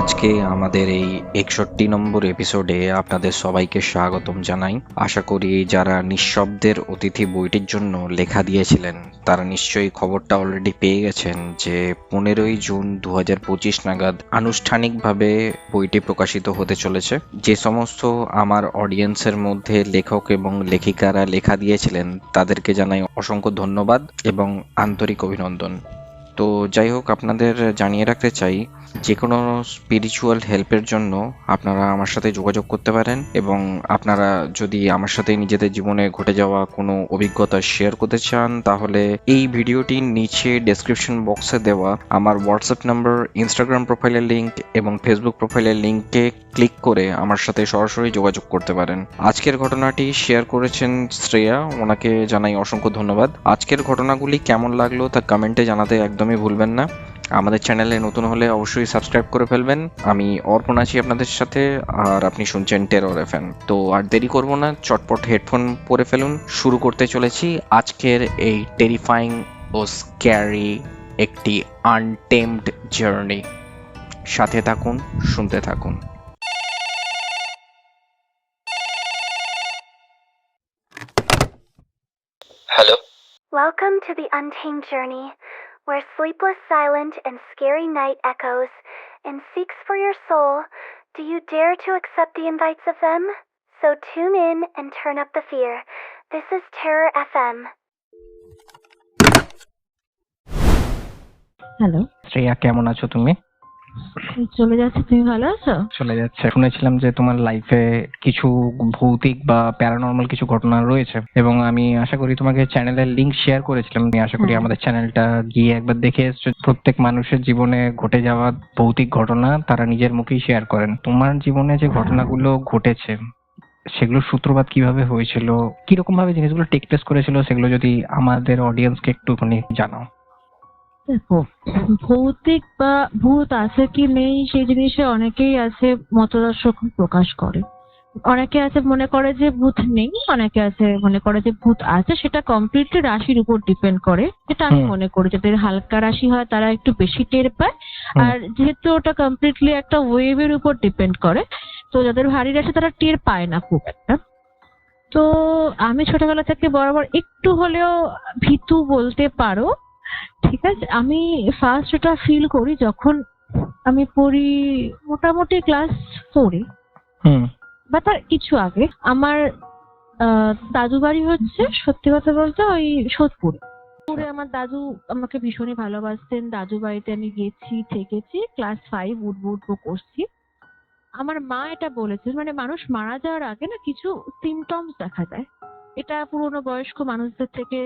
আজকে আমাদের এই 61 নম্বর এপিসোডে আপনাদের সবাইকে স্বাগতম জানাই। আশা করি যারা নিঃশব্দের অতিথি বইটির জন্য লেখা দিয়েছিলেন তারা নিশ্চয়ই খবরটা অলরেডি পেয়ে গেছেন যে 15ই জুন 2025 নাগাদ আনুষ্ঠানিকভাবে বইটি প্রকাশিত হতে চলেছে। যে সমস্ত আমার অডিয়েন্সের মধ্যে লেখক এবং লেখিকারা লেখা দিয়েছিলেন তাদেরকে জানাই অসংখ্য ধন্যবাদ এবং আন্তরিক অভিনন্দন। তো যাই হোক, আপনাদের জানিয়ে রাখতে চাই যে কোনো স্পিরিচুয়াল হেল্পের জন্য আপনারা আমার সাথে যোগাযোগ করতে পারেন, এবং আপনারা যদি আমার সাথে নিজেদের জীবনে ঘটে যাওয়া কোনো অভিজ্ঞতা শেয়ার করতে চান তাহলে এই ভিডিওটির নিচে ডেসক্রিপশন বক্সে দেওয়া আমার হোয়াটসঅ্যাপ নাম্বার, ইনস্টাগ্রাম প্রোফাইলের লিঙ্ক এবং ফেসবুক প্রোফাইলের লিঙ্কে ক্লিক করে আমার সাথে সরাসরি যোগাযোগ করতে পারেন। আজকের ঘটনাটি শেয়ার করেছেন শ্রেয়া, ওনাকে জানাই অসংখ্য ধন্যবাদ। আজকের ঘটনাগুলি কেমন লাগলো তা কমেন্টে জানাতে একদমই ভুলবেন না। আমাদের চ্যানেলে নতুন হলে অবশ্যই সাবস্ক্রাইব করে ফেলবেন। আমি অর্পণ আছি আপনাদের সাথে, আর আপনি শুনছেন টেরর এফএম। তো আর দেরি করব না, চটপট হেডফোন পরে ফেলুন। শুরু করতে চলেছি আজকের এই টেরিফাইং ও স্ক্যারি একটি আনটেমড জার্নি। সাথে থাকুন, শুনতে থাকুন। Hello. Welcome to the Untamed Journey, where sleepless, silent, and scary night echoes and seeks for your soul. Do you dare to accept the invites of them? So tune in and turn up the fear. This is Terror FM. Hello, Shreya, কেমন আছো তুমি? চলে যাচ্ছে। তুমি ভালো আছো? চলে যাচ্ছে। শুনেছিলাম যে তোমার লাইফে কিছু ভৌতিক বা প্যারানর্মাল কিছু ঘটনা রয়েছে, এবং আমি আশা করি তোমাকে চ্যানেলের লিংক শেয়ার করেছিলাম। আমি আশা করি আমাদের চ্যানেলটা গিয়ে একবার দেখে এসছো। প্রত্যেক মানুষের জীবনে ঘটে যাওয়া ভৌতিক ঘটনা তারা নিজের মুখেই শেয়ার করেন। তোমার জীবনে যে ঘটনাগুলো ঘটেছে সেগুলোর সূত্রপাত কিভাবে হয়েছিল, কিরকম ভাবে জিনিসগুলো টেক প্লেস করেছিল, সেগুলো যদি আমাদের অডিয়েন্সকে একটুখানি জানাও। দেখো, ভৌতিক বা ভূত আছে কি নেই সেই জিনিসে অনেকেই আছে মতদর্শক প্রকাশ করে। অনেকে আছে মনে করে যে ভূত নেই, অনেকে আছে মনে করে যে ভূত আছে। সেটা কমপ্লিটলি রাশির উপর ডিপেন্ড করে। এটা আমি মনে করি যাদের হালকা রাশি হয় তারা একটু বেশি টের পায়, আর যেহেতু ওটা কমপ্লিটলি একটা ওয়েভের উপর ডিপেন্ড করে, তো যাদের ভারী রাশি তারা টের পায় না খুব একটা। তো আমি ছোটবেলা থেকে বরাবর একটু হলেও ভীতু বলতে পারো, ঠিক আছে। আমি ফার্স্ট এটা ফিল করি যখন আমি পড়ি মোটামুটি ক্লাস 4-এ বা তার কিছু আগে। আমার দাদু বাড়ি হচ্ছে, সত্যি কথা বলতে, ওই সোদপুরে। আমার দাদু আমাকে ভীষণই ভালোবাসতেন। দাদু বাড়িতে আমি গেছি, থেকেছি, ক্লাস 5 উঠবো করছি। আমার মা এটা বলেছে, মানে মানুষ মারা যাওয়ার আগে না কিছু সিমটমস দেখা যায়। এটা পুরনো বয়স্ক মানুষদের থেকে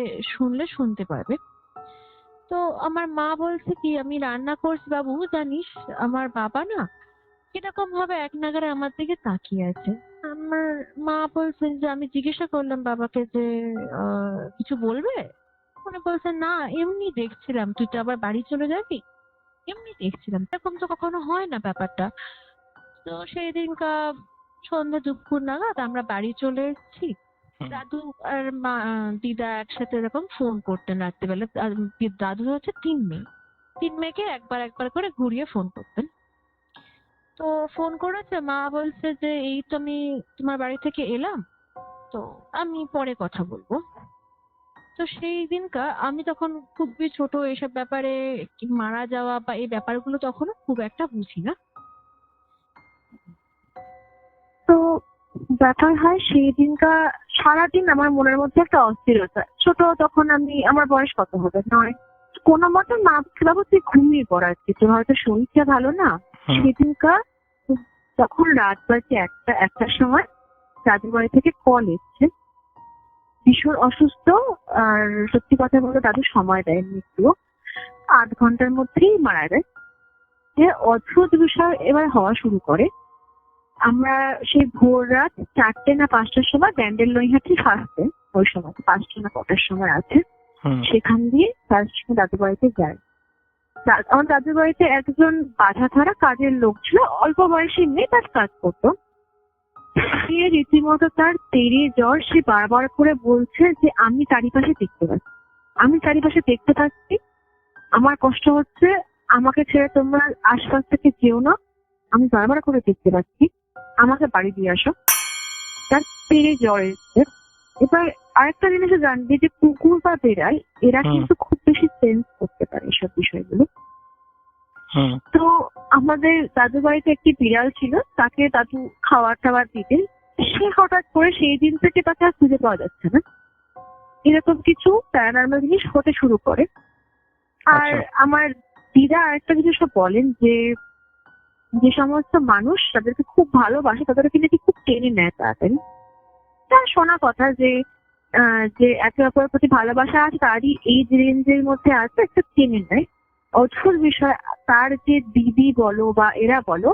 শুনতে পারবে। তো আমার মা বলছে কি, আমি রান্না করছি বাবু, জানিস আমার বাবা না কিরকম ভাবে এক নাগারে আমার দিকে তাকিয়ে আছে। আমার মা বলছেন যে, আমি জিজ্ঞাসা করলাম বাবাকে যে কিছু বলবে? উনি বলছেন না, এমনি দেখছিলাম, তুই তো আবার বাড়ি চলে যাবি, এমনি দেখছিলাম। এরকম তো কখনো হয় না ব্যাপারটা। তো সেই দিনকা সন্ধ্যা দুপুর নাগাদ আমরা বাড়ি চলে এসেছি। দাদু আর মা দিদা একসাথে এরকম ফোন করতেন রাত্রিবেলা। দাদু হচ্ছে 3 মেয়েকে একবার করে ঘুরিয়ে ফোন করতেন। তো ফোন করেছে, মা বলছে যে এই তো আমি তোমার বাড়ি থেকে এলাম, তো আমি পরে কথা বলবো। তো সেই দিনকা আমি তখন খুবই ছোট, এসব ব্যাপারে মারা যাওয়া বা এই ব্যাপারগুলো তখনও খুব একটা বুঝি না। তো ব্যাপার হয় সেই দিনকা সারাদিন আমার মনের মধ্যে একটা অস্থিরতা। ছোট তখন আমার বয়স কত হবে, নয়, কোনো মতে মা বাবু তুই ঘুমিয়ে পড়াচ্ছি, তোর হয়তো শরীরটা ভালো না। সেদিনকা তখন রাত বাজে একটার সময় দাদুর বাড়ি থেকে কল এসছে, ভীষণ অসুস্থ। আর সত্যি কথা বলতে দাদু সময় দেয়নি, একটু 8 ঘন্টার মধ্যেই মারা যায়। যে অদ্ভুত বিষয় এবার হওয়া শুরু করে। আমরা সেই ভোর রাত 4টে না 5টার সময় ব্যান্ডেল নৈহাটি ফার্স্টে, ওই সময় 5টা না কটার সময় আছে, সেখান দিয়ে ফার্স্ট দাদু বাড়িতে যায়। আমার দাদুর বাড়িতে একজন বাধা ধরা কাজের লোক ছিল, অল্প বয়সী মেয়ে, তার কাজ করতো। সে রীতিমতো তার তেড়ে জ্বর, সে বারবার করে বলছে যে আমি চারিপাশে দেখতে পাচ্ছি, আমার কষ্ট হচ্ছে, আমাকে ছেড়ে তোমরা আশপাশ থেকে যেও না। আমি বারবার করে দেখতে পাচ্ছি আমাকে বাড়ি দিয়ে আসো, তার পেরে জ্বর এসছে। এবার আরেকটা জিনিস জানবে যে কুকুর বা বেড়াল এরা কিন্তু খুব বেশি সেন্স করতে পারে এসব বিষয়গুলো। তো আমাদের দাদু বাড়িতে একটি বিড়াল ছিল, তাকে দাদু খাবার টাবার দিতেন। সে হঠাৎ করে সেই দিন থেকে তাকে আর খুঁজে পাওয়া যাচ্ছে না। এরকম কিছু প্যারানর্মাল জিনিস হতে শুরু করে। আর আমার দিদা আরেকটা জিনিস বলেন যে যে সমস্ত মানুষ তাদেরকে খুব ভালোবাসে তাদেরকে নাকি খুব টেনে নেয় তাড়াতাড়ি। তা শোনা কথা যে যে একে অপরের প্রতি ভালোবাসা আছে তারই এই রেঞ্জের মধ্যে আছে, একটা টেনে নেয়। অদ্ভুত বিষয়, তার যে দিদি বলো বা এরা বলো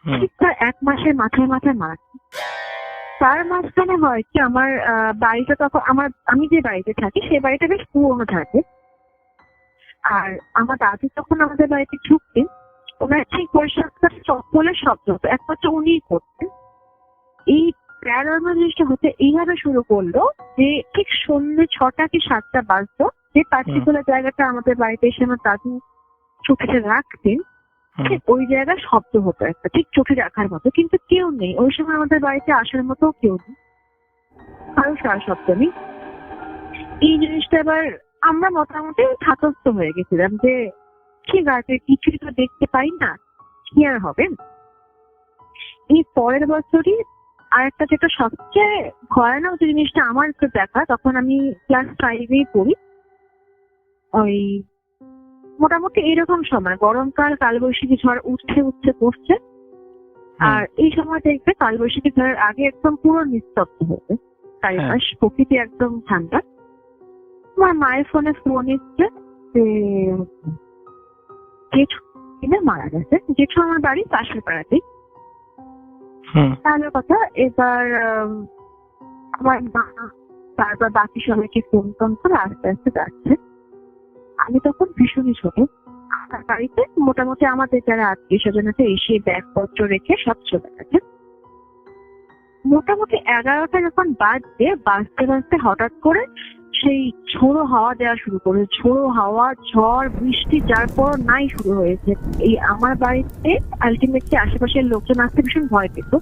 ঠিক তার 1 মাসের মাথায় মাথায় মারা যায়। তার মাঝখানে হয় কি আমার বাড়িটা তখন আমি যে বাড়িতে থাকি সেই বাড়িটা বেশ পুরোনো থাকে। আর আমার দাদু তখন আমাদের বাড়িতে ঢুকতেন, ওনার ঠিক পরিষ্কার চপ্পলের শব্দ হতো, একমাত্র উনিই করতেন। এই প্যারানর্মাল জিনিসটা হতে এইভাবে শুরু করলো যে ঠিক সন্ধ্যে 6টা কি 7টা বাজতো, যে পার্টিকুলার জায়গাটা আমাদের বাড়িতে এসে আমার দাদু চোখে রাখতেন ঠিক ওই জায়গায় শব্দ হতো একটা, ঠিক চোখে রাখার মতো, কিন্তু কেউ নেই ওই সময় আমাদের বাড়িতে আসার মতো কেউ নেই, কারো সারা শব্দ নেই। এই জিনিসটা এবার আমরা মোটামুটি ধাতস্থ হয়ে গেছিলাম যে ঠিক আছে কিছুই তো দেখতে পাই না, কি আর হবে। এই পরের বছরই আরেকটা যেটা সবচেয়ে ভয়ানক জিনিসটা আমার একটু দেখা, তখন আমি ক্লাস 5-এই পড়ি। ওই মোটামুটি এইরকম সময় গরমকাল, কালবৈশাখী ঝড় উঠতে উঠতে পড়ছে। আর এই সময় দেখবে কালবৈশাখী ঝড়ের আগে একদম পুরো নিস্তব্ধ হবে চারিপাশ, প্রকৃতি একদম ঠান্ডা। আমার মায়ের ফোনে ফোন এসছে যে জেঠু মারা গেছে। জেঠু আমার বাড়ি পাশের পাড়াতেই। তাহলে কথা এবার আমার মা তারপর বাকি সবাইকে ফোন টোন করে আস্তে আস্তে যাচ্ছে। আমি তখন ভীষণই ছোট। আমার বাড়িতে মোটামুটি আমাদের যারা আত্মীয় স্বজন আছে এসে ব্যাগপত্র রেখে সব চলে গেছে। মোটামুটি 11টা যখন বাজতে বাজতে হঠাৎ করে সেই ঝোড়ো হাওয়া দেওয়া শুরু করে, ঝোড়ো হাওয়া, ঝড়, বৃষ্টি যার পর নাই শুরু হয়েছে। এই আমার বাড়িতে আলটিমেটলি আশেপাশের লোকজন আসতে ভীষণ ভয় পেত,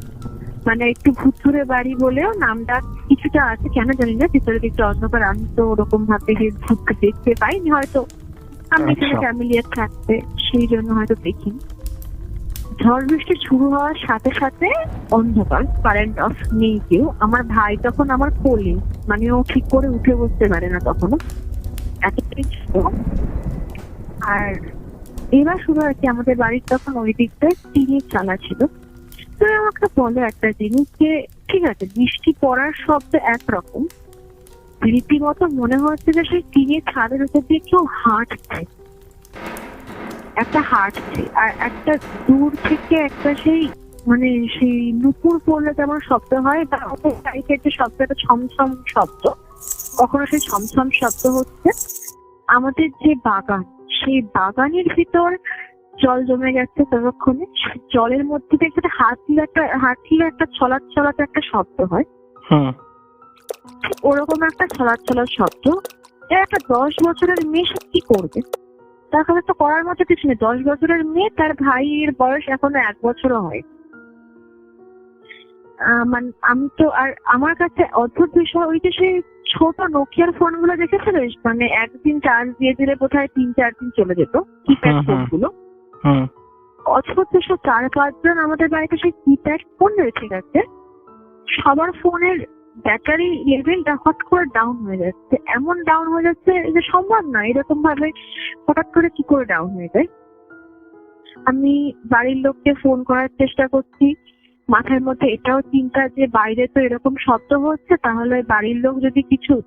মানে একটু ভুতুরে বাড়ি বলেও নামটা কিছুটা আছে, কেন জানি না, ভিতরে একটু অন্ধকার। আমি তো ওরকম ভাবে ভূতকে দেখতে পাইনি, হয়তো আমি এখানে ফ্যামিলি থাকতে সেই জন্য হয়তো দেখিনি। ঝড় বৃষ্টি শুরু হওয়ার সাথে সাথে অন্ধকার, কারেন্ট অফ, নেই কেউ। আমার ভাই তখন আমার কোলে, মানে ও ঠিক করে উঠে বসতে পারে না তখনও, এতটাই ছিল। আর এবার শুরু হয়েছে আমাদের বাড়ির তখন ওই দিকটায় টিনের চালা ছিল। তো আমাকে বলে একটা জিনিস যে ঠিক আছে বৃষ্টি পড়ার শব্দ একরকম, রীতিমতো মনে হচ্ছে যে সেই টিনের ছাদের উপর দিয়ে কেউ হাঁটছে, একটা হাঁটছে। আর একটা দূর থেকে একটা সেই মানে সেই নুপুর পড়লে যেমন শব্দ হয় বা ওদের সাইডের যে শব্দটা ছমছম শব্দ, কখনো সেই ছমছম শব্দ হচ্ছে। আমাদের যে বাগান, সেই বাগানের ভিতর জল জমে গেছে ততক্ষণে, জলের মধ্যে দেখতে হাঁটলে একটা ছলাৎ একটা শব্দ হয়, ওরকম একটা ছলাৎ শব্দ। একটা 10 বছরের মেয়ে সে কি করবে, তার কাছে তো করার মতো কিছু নেই। 10 বছরের মেয়ে, তার ভাইয়ের বয়স এখনো 1 বছরও হয়। মানে আমি তো, আর আমার কাছে অদ্ভুত বিষয় ওই যে সেই ছোট নোকিয়ার ফোন গুলো দেখেছিলিস, মানে একদিন চার্জ দিয়ে দিলে বোধহয় 3-4 দিন চলে যেত, কিপ্যাড ফোন গুলো। অদ্ভুত বিষয় 4-5 জন আমাদের বাড়িতে সেই কিপ্যাড ফোন রয়েছে গেছে, সবার ফোনের ব্যাটারি লেভেলটা হট করে ডাউন হয়ে যাচ্ছে। এমন ডাউন হয়ে যাচ্ছে যে সম্ভব না, এরকম ভাবে হঠাৎ করে কি করে ডাউন হয়ে যায়। আমি বাড়ির লোককে ফোন করার চেষ্টা করছি, মাথার মধ্যে এটাও চিন্তা যে বাইরে তো এরকম শব্দ হচ্ছে, তাহলে বাড়ির লোক যদি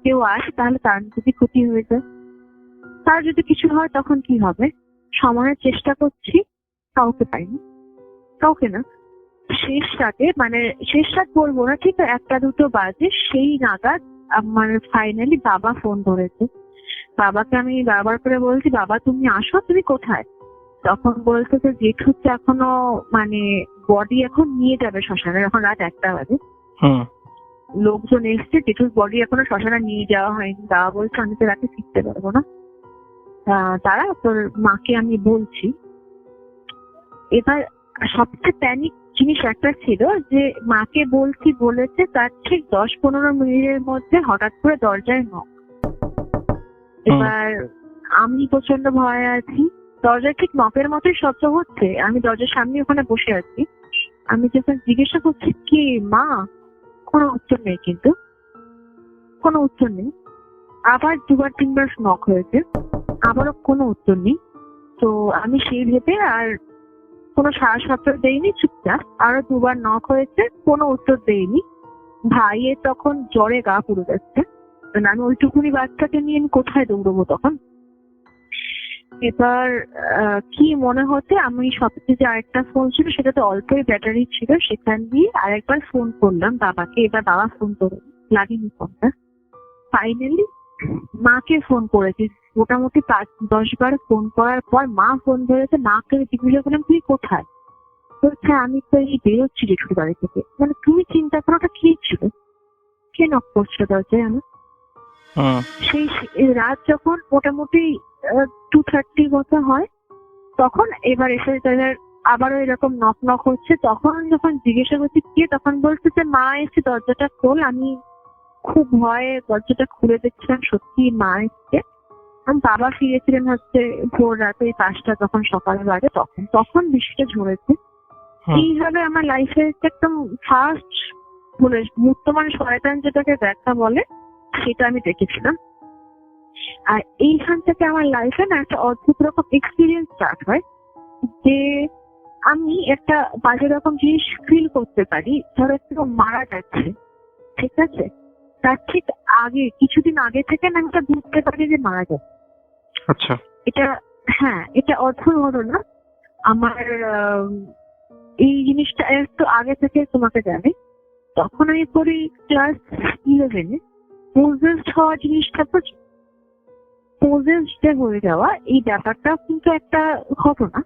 কেউ আসে তাহলে তার যদি ক্ষতি হয়ে যায়, তার যদি কিছু হয় তখন কি হবে। সময়ের চেষ্টা করছি, কাউকে পাইনি, কাউকে না। শেষ রাত বলবো না, ঠিক 1-2 বাজে সেই নাগাদ আমার ফাইনালি বাবা ফোন ধরেছে। বাবাকে আমি বারবার করে বলছি, বাবা তুমি আসো, তুমি কোথায়? তখন বলছে যে জেঠু এখনো মানে বডি এখন নিয়ে যাবে শ্মশানে, এখন রাত 1টা বাজে। লোকজন এসছে, জেঠুর বডি এখনো শ্মশানে নিয়ে যাওয়া হয়নি। বাবা বলছে আমি তো রাতে ফিরতে পারবো না, তারা তোর মাকে আমি বলছি। এবার আর সবচেয়ে প্যানিক জিনিস একটা ছিল যে মাকে বলেছে তার ঠিক 10-15 মিনিটের মধ্যে হঠাৎ করে দরজায় নক। এবার আমি প্রচন্ড ভয়ে আছি, দরজায় ঠিক নকের মতোই শব্দ হচ্ছে, আমি দরজার সামনে ওখানে বসে আছি। আমি যখন জিজ্ঞাসা করছি কি মা, কোনো উত্তর নেই, কিন্তু কোনো উত্তর নেই। আবার 2-3বার নক হয়েছে, আবারও কোনো উত্তর নেই। তো আমি সেই ভেবে আর কোনো সাড়া শব্দ দেইনি, চুপচাপ। আরো 2বার নক হয়েছে, কোনো উত্তর দেইনি। ভাইয়ের তখন জ্বরে গা পুড়ে যাচ্ছে, কারণ আমি ওইটুকুনি বাচ্চাকে নিয়ে আমি কোথায় দৌড়বো তখন। এবার কি মনে হতে আমি সবচেয়ে যে আরেকটা ফোন ছিল সেটাতে অল্পই ব্যাটারি ছিল, সেখান দিয়ে আরেকবার ফোন করলাম বাবাকে। এবার বাবা ফোন করে লাগেনি ফোনটা। ফাইনালি মাকে ফোন করেছি, মোটামুটি 5-10 বার ফোন করার পর মা ফোন ধরেছে। মাকে জিজ্ঞাসা করলাম তুই কোথায়? বলছে আমি তো এই বেরোচ্ছি শ্বশুর বাড়ি থেকে। মানে তুমি চিন্তা করো ওটা কি ছিল, কে নক করছিল দরজায় আমার। সেই রাত যখন মোটামুটি 2:30 মতো হয়, তখন এবার এসে তাদের আবারও এরকম নক নক হচ্ছে। তখন যখন জিজ্ঞাসা করছি কে, তখন বলছে যে মা এসে দরজাটা খোল। আমি খুব ভয়ে দরজাটা খুলে দেখছিলাম, সত্যি মা এসছে। বাবা ফিরেছিলেন হচ্ছে ভোর রাতে 5টা, তখন সকালে বাজে। তখন বৃষ্টিটা ঝরেছে। এইভাবে আমার লাইফে একদম ফার্স্ট বলে মুক্তমান শয়তান যেটাকে দেখা বলে, সেটা আমি দেখেছিলাম। আর এইখান থেকে আমার লাইফে না একটা অদ্ভুত রকম এক্সপিরিয়েন্স স্টার্ট হয়, যে আমি একটা বাজে রকম জিনিস ফিল করতে পারি। ধরো কেউ মারা যাচ্ছে, ঠিক আছে, তার ঠিক আগে কিছুদিন আগে থেকে না একটা বুঝতে পারি যে মারা যাচ্ছে। আচ্ছা, এটা হ্যাঁ, এটা অদ্ভুত ঘটনা। আমার এই জিনিসটা একটু আগে থেকে তোমাকে জানে। তখন আমি পড়ি ক্লাস 11-এ। পোজেসড হওয়া জিনিসটা, পোজেসড হয়ে যাওয়া, এই ব্যাপারটা কিন্তু একটা ঘটনা।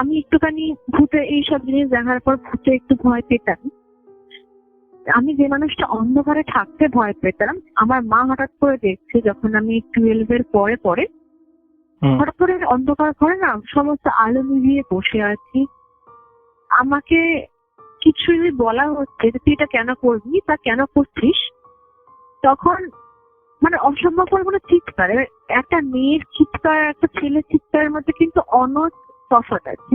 আমি একটুখানি ভূতে এইসব জিনিস দেখার পর ভূতে একটু ভয় পেতাম। আমি যে মানুষটা অন্ধকারে থাকতে ভয় পেতাম, আমার মা হঠাৎ করে দেখছে যখন আমি 12-এর পরে হঠাৎ করে অন্ধকার ঘরে না সমস্ত আলো নিভিয়ে বসে আছি। আমাকে কিছু যদি বলা হচ্ছে যে তুই এটা কেন করবি বা কেন করছিস, তখন মানে অসম্ভব কোনো চিৎকার, একটা মেয়ের চিৎকার একটা ছেলের চিৎকারের মধ্যে কিন্তু অনেক তফাৎ আছে।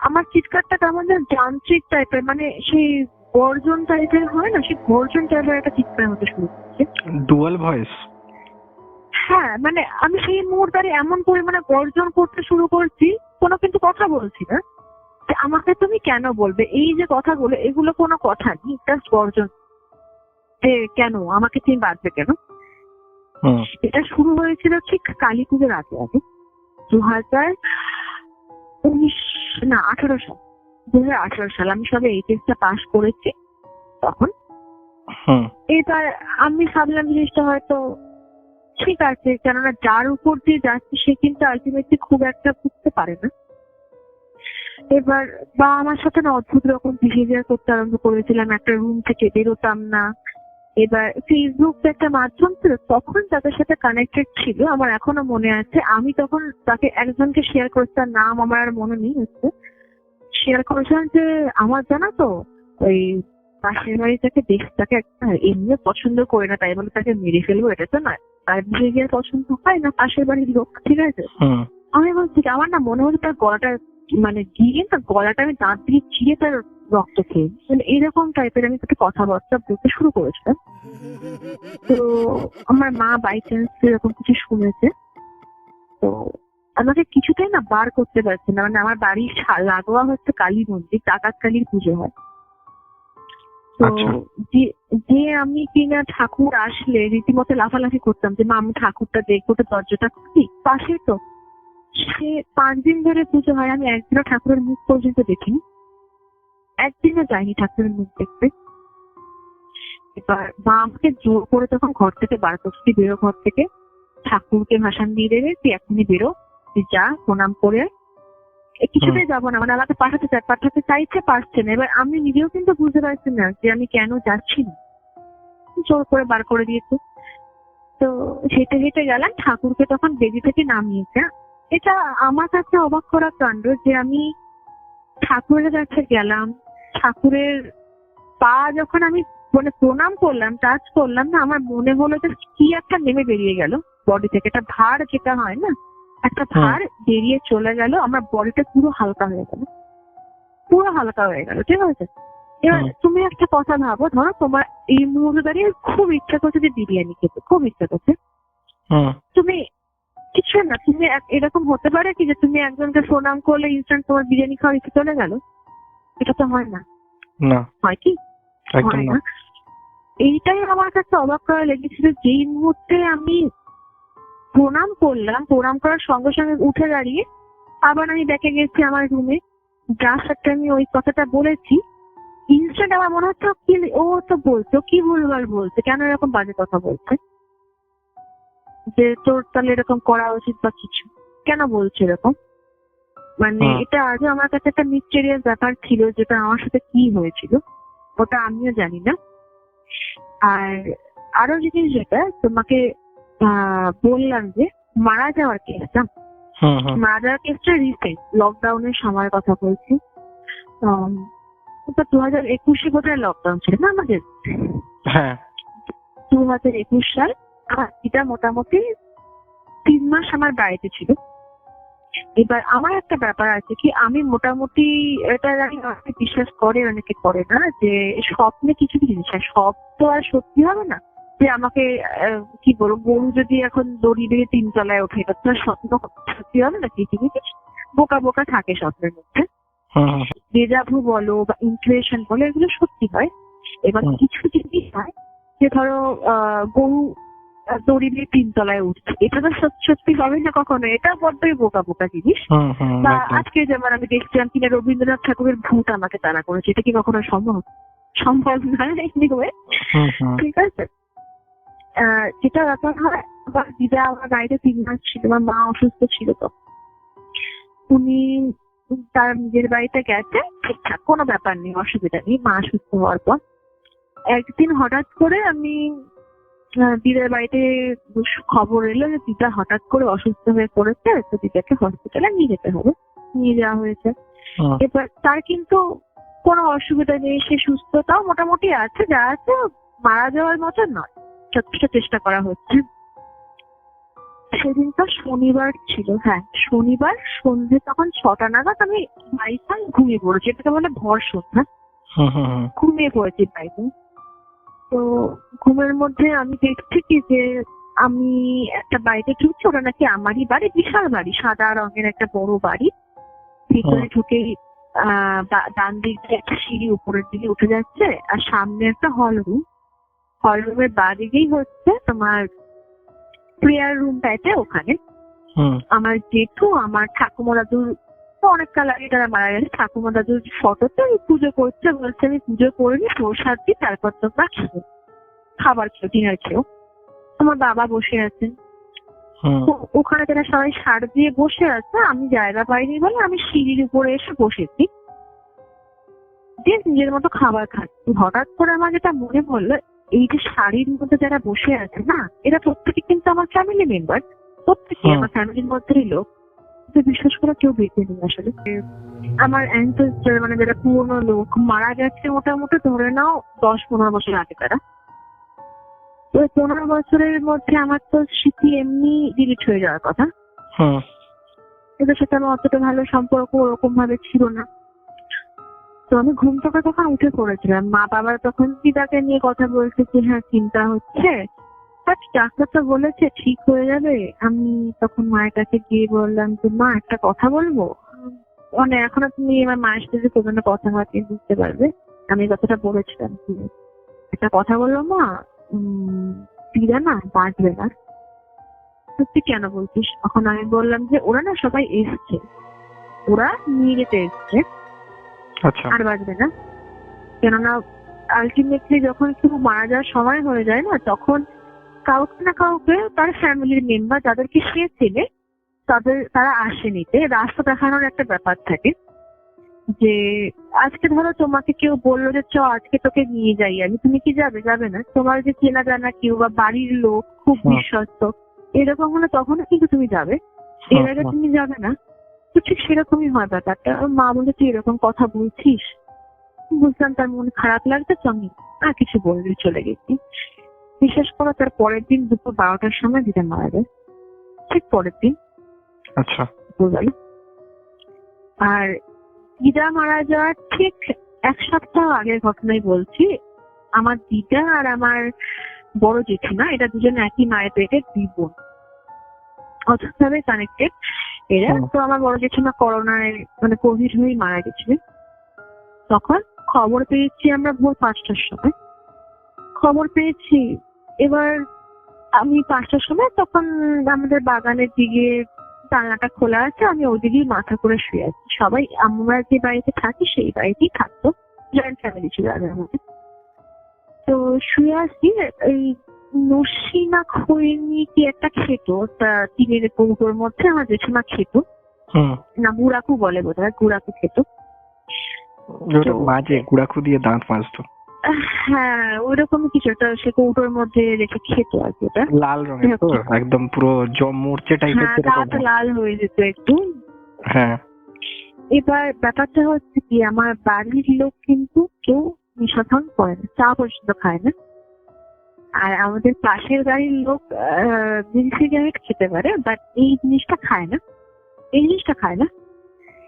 আমার চিৎকারটা কেমন যেন যান্ত্রিক টাইপের, মানে সেই গর্জন টাইপের হয় না, সেই গর্জন টাইপের একটা চিৎকার মধ্যে শুরু হচ্ছে, ডুয়াল ভয়েস। হ্যাঁ, মানে আমি সেই মুহূর্তে এমন পরিমাণে গর্জন করতে শুরু করছি, কোনো কিন্তু কথা বলছি না, যে আমাকে তুমি কেন বলবে, এই যে কথাগুলো এগুলো কোনো কথা নেই, জাস্ট গর্জন, যে কেন আমাকে তুমি বাঁধবে কেন। এটা শুরু হয়েছিল ঠিক কালী পুজোর আগে 2018 সাল। আমি সবে এইচএসটা পাস করেছি তখন। এবার আমি ভাবলাম জিনিসটা হয়তো ঠিক আছে, কেননা যার উপর দিয়ে যাচ্ছে সে কিন্তু আলটিমেটলি খুব একটা বুঝতে পারে না। এবার বা আমার সাথে না অদ্ভুত রকম বিহেভিয়ার করতে আরম্ভ করেছিলাম, একটা রুম থেকে বেরোতাম না। এবার ফেসবুক একটা মাধ্যম ছিল, তখন তাদের সাথে কানেক্টেড ছিল, আমার এখনো মনে আছে। আমি তখন তাকে একজনকে শেয়ার করেছি, তার নাম আমার আর মনে নেই হচ্ছে, শেয়ার করেছিলাম যে আমার জানা তো ওই পাশের বাড়ি তাকে তাকে এমনি পছন্দ করে না, তাই বলে তাকে মেরে ফেলবো, এটা তো নয়। তার বিহেভিয়ার পছন্দ হয় না পাশের বাড়ির লোক, ঠিক আছে। আমি বলছি আমার না মনে হচ্ছে তার গলাটা মানে গিয়ে তার গলাটা আমি দাঁত দিয়ে চিড়ে তার রক্ত খেয়ে, মানে এরকম টাইপের আমি তাকে কথাবার্তা বলতে শুরু করেছিলাম। তো আমার মা বাই চান্স এরকম কিছু শুনেছে, তো আমাকে কিছুতেই না বার করতে পারছে না। মানে আমার বাড়ির লাগোয়া হচ্ছে কালী মন্দির, ডাকাত কালীর পুজো হয়। তো যে আমি কিনা ঠাকুর আসলে রীতিমতো লাফালাফি করতাম যে মা আমি ঠাকুরটা দেখবো, তো দরজাটা খুলি, পাশে তো। সে 5 দিন ধরে পুজো হয়, আমি একদিনও ঠাকুরের মুখ পর্যন্ত দেখিনি, একদিনও যাইনি ঠাকুরের মুখ দেখতে। এবার মা আমাকে জোর করে তখন ঘর থেকে বার করছি, বেরো ঘর থেকে, ঠাকুরকে ভাসান দিয়ে দেবে, তুই এখনই বেরো, তুই যা প্রণাম করে। কিছুতেই যাবো না, মানে আমাকে পাঠাতে চাইছে, পারছে না। এবার আমি নিজেও কিন্তু বুঝতে পারছি না যে আমি কেন যাচ্ছি না, জোর করে বার করে দিয়েছে। তো হেঁটে হেঁটে গেলাম, ঠাকুরকে তখন বেদি থেকে নামিয়েছে। এটা আমার কাছে অবাক করা কাণ্ড যে আমি ঠাকুরের কাছে গেলাম, ঠাকুরের পা যখন আমি মানে প্রণাম করলাম, টাচ করলাম না, আমার মনে হলো যে কি একটা নেমে বেরিয়ে গেল বডি থেকে, একটা ভার যেটা হয় না, একটা ভার বেরিয়ে চলে গেল, আমার বডিটা পুরো হালকা হয়ে গেল, পুরো হালকা হয়ে গেল। ঠিক আছে, এবার তুমি একটা কথা ভাবো, ধরো তোমার এই মুহূর্তে দাঁড়িয়ে খুব ইচ্ছা করছে যে বিরিয়ানি খেতে, খুব ইচ্ছা করছে, তুমি কিছু না, তুমি এরকম হতে পারে কি যে তুমি একজনকে প্রণাম করলে ইনস্ট্যান্ট তোমার বিরিয়ানি খাওয়ার ইচ্ছে চলে গেল? এটা তো হয় না, না, হয় কি? একদম হয় না। না। এইটাই আমার কাছে অবাক করা লেগেছিল, যেই মুহূর্তে আমি প্রণাম করলাম, প্রণাম করার সঙ্গে সঙ্গে উঠে দাঁড়িয়ে আবার আমি দেখে গেছি আমার রুমে, যার সাথে আমি ওই কথাটা বলেছি, ইনস্ট্যান্ট আমার মনে হচ্ছে ও তো বলতো কি ভুলভাল বলছে, কেন এরকম বাজে কথা বলছে, যে তোর তাহলে এরকম করা উচিত বা কিছু, কেন বলছে এরকম। মানে এটা আজও আমার কাছে একটা মিস্টেরিয়াস ব্যাপার ছিল, যেটা আমার সাথে কি হয়েছিল ওটা আমিও জানি না। আর আরো জিনিস যেটা তোমাকে বললাম যে মারা যাওয়ার কেসটা, মারা যাওয়ার কেসটা রিসেন্ট লকডাউনের সময়ের কথা বলছি। 2021 বোধহয় লকডাউন ছিল না আমাদের, 2021 সাল। এটা মোটামুটি 3 মাস আমার বাড়িতে ছিল। এবার আমার একটা ব্যাপার আছে কি, আমি মোটামুটি এটা জানি অনেকে বিশ্বাস করে অনেকে করে না, যে স্বপ্নে কিছু কিছু জিনিস, সব তো আর সত্যি হবে না। যে আমাকে কি বলবো, গরু যদি এখন দড়ি দিয়ে 3 তলায় ওঠে, এটা তো স্বপ্ন সত্যি হবে না। কিছু কিছু বোকা বোকা থাকে স্বপ্নের মধ্যে, ডেজাভু বলো বা ইনটুইশন বলো, এগুলো সত্যি হয়। এবার কিছু জিনিস হয় যে ধরো গরু দড়ি দিয়ে 3 তলায় উঠছে, এটা তো সত্যি হবে না কখনো, এটা বড্ডই বোকা বোকা জিনিস। বা আজকে যেমন আমি দেখছিলাম কিনা রবীন্দ্রনাথ ঠাকুরের ভূত আমাকে তাড়া করেছে, এটা কি কখনো সম্ভব? সম্ভব নয়। ঠিক আছে, যেটা ব্যাপার হয়, আবার দিদা আমার বাড়িতে 3 মাস ছিল, আমার মা অসুস্থ ছিল, তো উনি তার নিজের বাড়িতে গেছে, ঠিকঠাক কোনো ব্যাপার নেই, অসুবিধা নেই। মা সুস্থ হওয়ার পর একদিন হঠাৎ করে আমি দিদার বাড়িতে খবর এলো যে দিদা হঠাৎ করে অসুস্থ হয়ে পড়েছে, তো দিদাকে হসপিটালে নিয়ে যেতে হবে, নিয়ে যাওয়া হয়েছে। এবার তার কিন্তু কোনো অসুবিধা নেই, সে সুস্থতাও মোটামুটি আছে, যা আছে মারা যাওয়ার মতো নয়, যথেষ্ট চেষ্টা করা হচ্ছে। সেদিনটা শনিবার ছিল, হ্যাঁ শনিবার সন্ধ্যে তখন 6টা নাগাদ আমি বাড়িতে ঘুমিয়ে পড়েছি, এটাকে বলে ভর সন্ধ্যা, ঘুমিয়ে পড়েছি বাড়িতে। তো ঘুমের মধ্যে আমি দেখছি কি যে আমি একটা বাড়িতে ঢুকছি, ওটা নাকি আমারই বাড়ি, বিশাল বাড়ি, সাদা রঙের একটা বড় বাড়ি। ভিতরে ঢুকে ডান দিক দিয়ে একটা সিঁড়ি উপরের দিকে উঠে যাচ্ছে, আর সামনে একটা হল রুম, হল রুমের বাদিকেই হচ্ছে তোমার প্রেয়ার রুম টাইপে। ওখানে আমার জেঠু, আমার ঠাকুমা দাদুর, অনেক কাল আগে তারা মারা গেছে, ঠাকুমা দাদুর ফটোতে পুজো করছে, বলছে আমি পুজো করিনি, প্রসাদ দিই, তারপর তোমরা খেও, খাবার খেও, ডিনার খেও। আমার বাবা বসে আছেন, ওখানে তারা সবাই সার দিয়ে বসে আছে, আমি জায়গা পাইনি বলে আমি সিঁড়ির উপরে এসে বসেছি, দিয়ে নিজের মতো খাবার খাচ্ছি। হঠাৎ করে আমার যেটা মনে পড়লো, এই যে শাড়ির মধ্যে যারা বসে আছে না, এরা প্রত্যেকে কিন্তু আমার ফ্যামিলি মেম্বার, প্রত্যেকে আমার ফ্যামিলির মধ্যেই লোক, বিশেষ করে কেউ বেঁচে নেই আসলে। আমার অ্যানসেস্টার মানে যারা পুরোনো লোক মারা গেছে, মোটামুটি ধরে নাও 10-15 বছর আগে তারা। ওই 15 বছরের মধ্যে আমার তো স্মৃতি এমনি ডিলিট হয়ে যাওয়ার কথা, এদের সাথে আমার অতটা ভালো সম্পর্ক ওরকম ভাবে ছিল না। তো আমি ঘুম থেকে তখন উঠে পড়েছিলাম, মা বাবা তখন দিদাকে নিয়ে কথা বলছে যে হ্যাঁ চিন্তা হচ্ছে, বাট ডাক্তার তো বলেছে ঠিক হয়ে যাবে। আমি তখন মায়ের কাছে গিয়ে বললাম যে মা একটা কথা বলবো, মানে এখনো তুমি আমার মায়ের সাথে কোনো কথা হয়নি, বুঝতে পারবে আমি কথাটা বলেছিলাম। একটা কথা বললো মা, দিদা না বাঁচবে না। তুই কেন বলছিস? তখন আমি বললাম যে ওরা না সবাই এসছে, ওরা নিয়ে যেতে এসছে, আর বাঁচবে না। কেননা আলটিমেটলি যখন কেউ মারা যাওয়ার সময় হয়ে যায় না, তখন কাউকে না কাউকে তার ফ্যামিলির মেম্বার যাদেরকে সে চেনে তারা আসে নিতে, রাস্তা দেখানোর একটা ব্যাপার থাকে। যে আজকে ধরো তোমাকে কেউ বললো যে চ আজকে তোকে নিয়ে যাই আমি, তুমি কি যাবে? যাবে না। তোমার যে চেনা জানা কেউ বা বাড়ির লোক খুব বিশ্বস্ত এরকম হলে তখনও কিন্তু তুমি যাবে। এর আগে তুমি যাবে না। তো ঠিক সেরকমই হয় ব্যাপারটা। মা বলে তুই এরকম কথা বলছিস, বুঝলাম তার মনে খারাপ লাগছে, তো আমি আর কিছু বলতে চলে গেছি। বিশ্বাস করো, তার পরের দিন দুপুর 12টার সময় দিদা মারা যায়, ঠিক পরের দিন। আচ্ছা। বুঝলি? আর দিদা মারা যাওয়ার ঠিক 1 সপ্তাহ আগের ঘটনাই বলছি। আমার দিদা আর আমার বড় জেঠিমা, এটা দুজনে একই মায়ের পেটের 2 বোন, অর্থাৎভাবে কানেক্টেড এরা। তো আমার বড় জেঠিমা করোনায় মানে কোভিড হয়ে মারা গেছিলেন। তখন খবর পেয়েছি আমরা ভোর 5টার সময় খবর পেয়েছি। এবার আমি 5টার সময়, তখন আমাদের বাগানের দিকে জানলাটা খোলা আছে, আমি ওদিকেই মাথা করে শুয়ে আছি। সবাই আমরা যে বাড়িতে থাকি সেই বাড়িতেই থাকতো, জয়েন্ট ফ্যামিলি ছিল আগের মধ্যে। তো শুয়ে আছি, এই নসি না খৈনি কি একটা খেত, তা টিনের কৌটোর মধ্যে আমার জেঠিমা খেত, না গুড়াকু বলে বোধহয়, গুড়াকু খেত। মাঝে গুড়াখু দিয়ে দাঁত মাজতো। হ্যাঁ, ওইরকমই কিছু একটা সে কৌটোর মধ্যে রেখে খেত আর কি। ওটা লাল রঙের তো, একদম পুরো মরচে টাইপের। হ্যাঁ, দাঁত লাল হয়ে যেত একটু। হ্যাঁ। এবার ব্যাপারটা হচ্ছে কি, আমার বাড়ির লোক কিন্তু কেউ নেশা ভাঙ করে না, চা পর্যন্ত খায় না। আর আমাদের পাশের বাড়ির লোক বিড়ি সিগারেট খেতে পারে, বাট এই জিনিসটা খায় না, এই জিনিসটা খায় না।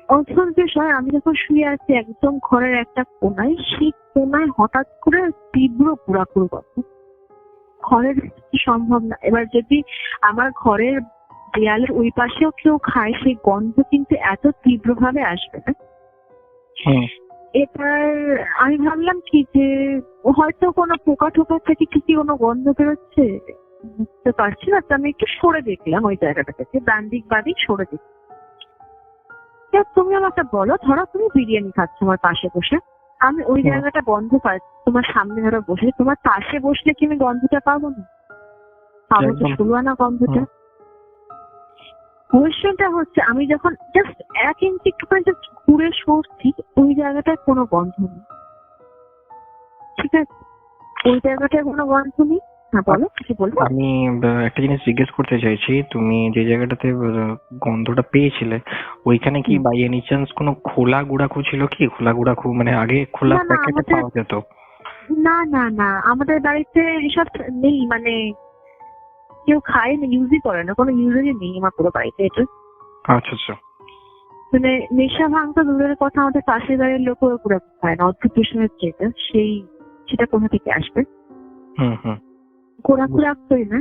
অদ্ভুত বিষয়, আমি যখন শুয়ে আছি একদম ঘরের একটা কোনায়, সেই কোনায় হঠাৎ করে তীব্র গুড়াগুড় গন্ধ। ঘরের সম্ভব না। এবার যদি আমার ঘরের দেয়ালের ওই পাশেও কেউ খায়, সেই গন্ধ কিন্তু এত তীব্রভাবে আসবে না। এবার আমি ভাবলাম কি যে হয়তো কোনো পোকা টোকা থেকে কি কোনো গন্ধ বেরোচ্ছে, বুঝতে পারছি না। তো আমি একটু সরে দেখলাম ওই জায়গাটা থেকে, ডান দিক বাদিক সরে দেখলাম। তুমি আমাকে বলো, ধরো তুমি বিরিয়ানি খাচ্ছ আমার পাশে বসে, আমি ওই জায়গাটা গন্ধ পাচ্ছি, তোমার সামনে ধরো বসে, তোমার পাশে বসলে কি আমি গন্ধটা পাবো না? পাবো তো, শুরু না গন্ধটা। কোয়েশ্চেনটা হচ্ছে, আমি যখন জাস্ট 1 ইঞ্চি একটু করে জাস্ট ঘুরে সরছি, ওই জায়গাটায় কোনো গন্ধ নেই। ঠিক আছে, ওই জায়গাটায় কোনো গন্ধ নেই। হ্যাঁ বলো, কিছু বলবো? আমি একটা জিনিস জিজ্ঞেস করতে চাইছি, তুমি যে জায়গাটাতে গন্ধটা পেয়েছিলে ওইখানে কি বাই এনি চান্স কোনো খোলা গুড়াখু ছিল কি? খোলা গুড়াখু মানে আগে খোলা প্যাকেটে পাওয়া যেত? না না না, আমাদের বাড়িতে এসব নেই, মানে কেউ খায় না, ইউজই করে না, কোনো ইউজেরই নেই আমার পুরো বাড়িতে এটা। আচ্ছা আচ্ছা। মানে নেশা ভাঙ তো দূরের কথা, আমাদের পাশের বাড়ির লোকও পুরো খায় না। অদ্ভুত বিষয় হচ্ছে এটা, সেটা কোথা থেকে আসবে? ঘোরাঘুরি রাখতোই না।